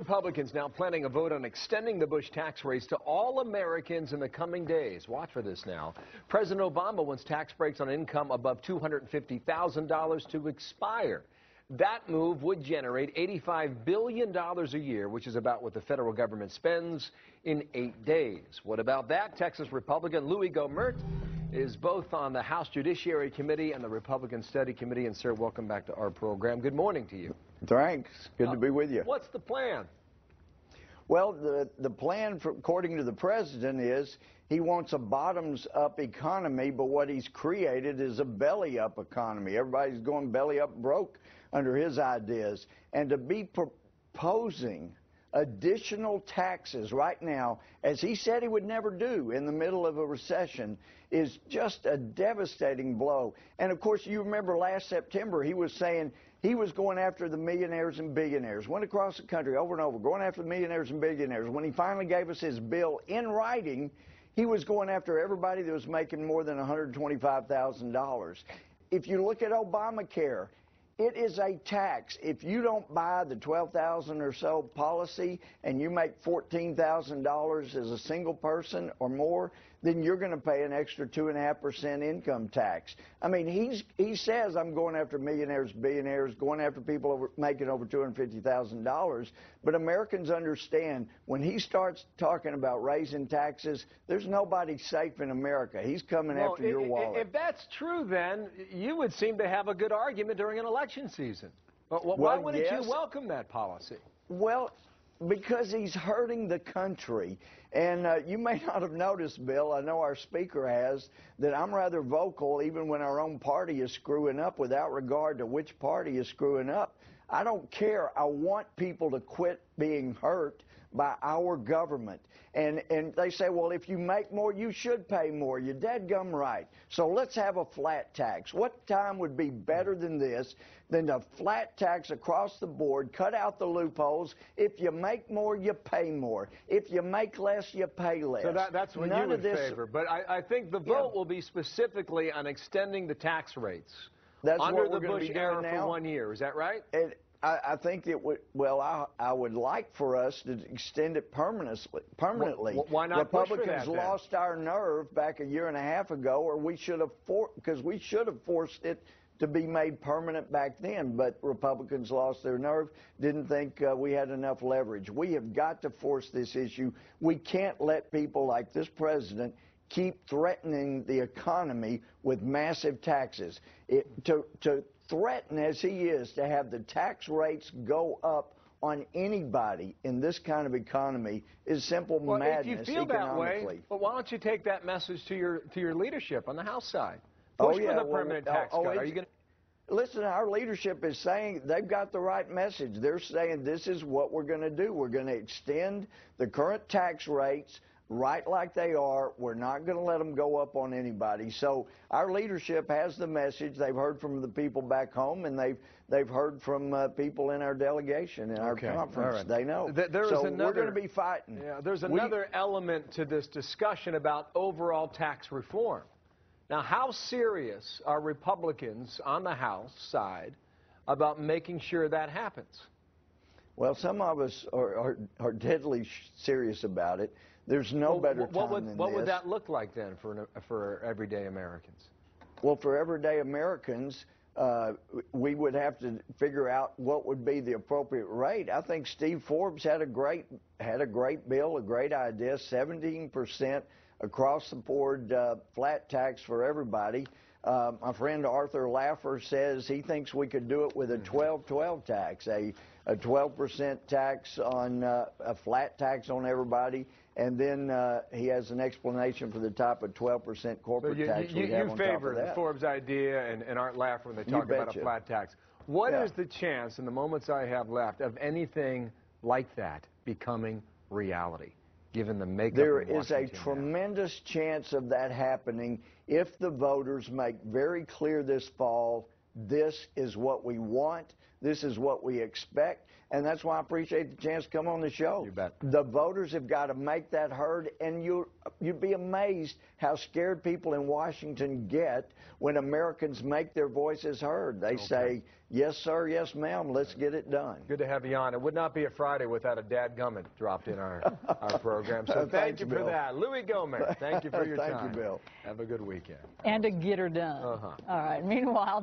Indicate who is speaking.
Speaker 1: Republicans now planning a vote on extending the Bush tax rates to all Americans in the coming days. Watch for this now. President Obama wants tax breaks on income above $250,000 to expire. That move would generate $85 billion a year, which is about what the federal government spends in 8 days. What about that? Texas Republican Louie Gohmert is both on the House Judiciary Committee and the Republican Study Committee. And, sir, welcome back to our program. Good morning to you.
Speaker 2: Thanks. Good to be with you.
Speaker 1: What's the plan?
Speaker 2: Well, the plan, according to the president, is he wants a bottoms-up economy, but what he's created is a belly-up economy. Everybody's going belly-up broke under his ideas. And to be proposing additional taxes right now, as he said he would never do in the middle of a recession, is just a devastating blow. And, of course, you remember last September he was saying he was going after the millionaires and billionaires, went across the country over and over, going after the millionaires and billionaires. When he finally gave us his bill in writing, he was going after everybody that was making more than $125,000. If you look at Obamacare, it is a tax. If you don't buy the $12,000 or so policy and you make $14,000 as a single person or more, then you're going to pay an extra 2.5% income tax. I mean, he says I'm going after millionaires, billionaires, going after people making over $250,000. But Americans understand when he starts talking about raising taxes, there's nobody safe in America. He's coming after your wallet.
Speaker 1: If that's true, then you would seem to have a good argument during an election season. But why wouldn't you welcome that policy?
Speaker 2: Well, because he's hurting the country. And you may not have noticed, Bill, I know our speaker has, that I'm rather vocal even when our own party is screwing up without regard to which party is screwing up. I don't care. I want people to quit being hurt by our government. And they say, well, if you make more, you should pay more. You're dadgum right. So let's have a flat tax. What time would be better than this, than a flat tax across the board, cut out the loopholes? If you make more, you pay more. If you make less, you pay less.
Speaker 1: So that's what you would favor. But I think the vote will be specifically on extending the tax rates under the Bush era for 1 year. Is that right?
Speaker 2: I think it would. Well, I would like for us to extend it permanently.
Speaker 1: Why not?
Speaker 2: Republicans lost our nerve back a year and a half ago, or we should have forced it to be made permanent back then. But Republicans lost their nerve, didn't think we had enough leverage. We have got to force this issue. We can't let people like this president keep threatening the economy with massive taxes. To threaten, as he is, to have the tax rates go up on anybody in this kind of economy is simple madness.
Speaker 1: If you feel that way, well, why don't you take that message to your leadership on the House side? Push for the permanent tax cut. Are you going to?
Speaker 2: Listen, our leadership is saying they've got the right message. They're saying this is what we're going to do. We're going to extend the current tax rates right like they are. We're not going to let them go up on anybody. So our leadership has the message. They've heard from the people back home, and they've heard from people in our delegation, in our conference. Right. They know. We're going to be fighting.
Speaker 1: Yeah, there's another element to this discussion about overall tax reform. Now, how serious are Republicans on the House side about making sure that happens?
Speaker 2: Well, some of us are deadly serious about it. There's no better time than this.
Speaker 1: What would that look like then for everyday Americans?
Speaker 2: Well, for everyday Americans, we would have to figure out what would be the appropriate rate. I think Steve Forbes had a great bill, a great idea, 17% across the board flat tax for everybody. My friend Arthur Laffer says he thinks we could do it with a 12-12 tax, a 12% tax on a flat tax on everybody, and then he has an explanation for the type of 12% corporate tax we have on top of that.
Speaker 1: You favor the Forbes idea and Art Laffer when they talk about a flat tax. What is the chance, in the moments I have left, of anything like that becoming reality, given the makeup
Speaker 2: There
Speaker 1: of Washington
Speaker 2: is a tremendous chance of that happening if the voters make very clear this fall this is what we want, this is what we expect, and that's why I appreciate the chance to come on the show.
Speaker 1: You bet.
Speaker 2: The voters have got to make that heard, and you'd be amazed how scared people in Washington get when Americans make their voices heard. They say, yes, sir, yes, ma'am, let's get it done.
Speaker 1: Good to have you on. It would not be a Friday without a Dad Gummit dropped in our program. So thank you for that. Louie Gohmert, thank you for your time.
Speaker 2: Thank you, Bill.
Speaker 1: Have a good weekend.
Speaker 3: And to get her done. All right. Meanwhile,